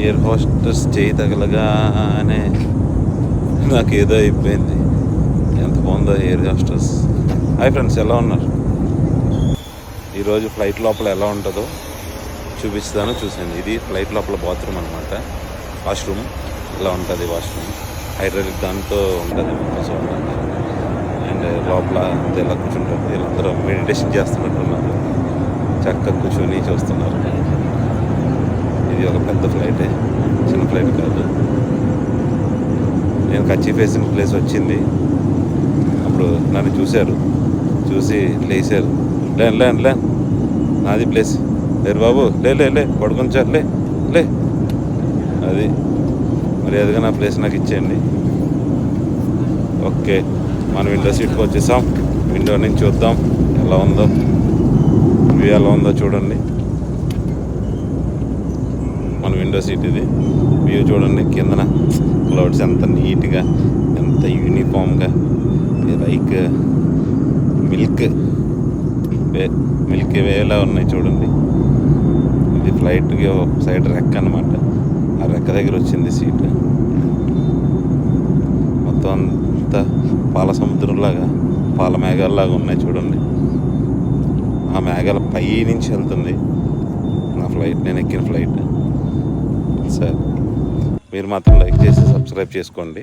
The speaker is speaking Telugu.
ఎయిర్ హోస్టెస్ చేయి తగలగానే నాకు ఏదో అయిపోయింది. ఎంత బాగుందో ఎయిర్ హోస్టెస్. హాయ్ ఫ్రెండ్స్, ఎలా ఉన్నారు? ఈరోజు ఫ్లైట్ లోపల ఎలా ఉంటుందో చూపిస్తాను, చూసాను. ఇది ఫ్లైట్ లోపల బాత్రూమ్ అనమాట. వాష్రూమ్ ఇలా ఉంటుంది. వాష్రూమ్ హైడ్రాలిక్ దాంతో ఉంటుంది మొత్తం. అండ్ లోపల అంతా ఇలా కూర్చుంటారు. వీళ్ళందరూ మెడిటేషన్ చేస్తున్నట్టున్నారు. చక్కగా కూర్చొని చూస్తున్నారు. ఇది ఒక పెద్ద ఫ్లైటే, చిన్న ఫ్లైట్ కాదు. నేను కచీఫ్ వేసిన ప్లేస్ వచ్చింది. అప్పుడు నన్ను చూశారు, చూసి లేచారు. లే నాది ప్లేస్ లేరు బాబు, లే పడుకొని సార్, లే అది మరి అదిగా నా ప్లేస్ నాకు ఇచ్చేయండి. ఓకే, మన విండో సీట్కి వచ్చేసాం. విండో నుంచి చూద్దాం ఎలా ఉందో, వ్యూ ఎలా ఉందో చూడండి. మన విండో సీట్ ఇది. వ్యూ చూడండి. కిందన క్లౌడ్స్ ఎంత నీట్గా, ఎంత యూనిఫామ్గా, లైక్ మిల్క్ వేలా ఉన్నాయి చూడండి. ఇది ఫ్లైట్కి ఒక సైడ్ రెక్క అనమాట. ఆ రెక్క దగ్గర వచ్చింది సీటు. మొత్తం అంతా పాల సముద్రంలాగా, పాల మేఘాలలాగా ఉన్నాయి చూడండి. ఆ మేఘాల పై నుంచి వెళ్తుంది నా ఫ్లైట్, నేను ఎక్కిన ఫ్లైట్. సరే, మీరు మాత్రం లైక్ చేసి సబ్స్క్రైబ్ చేసుకోండి.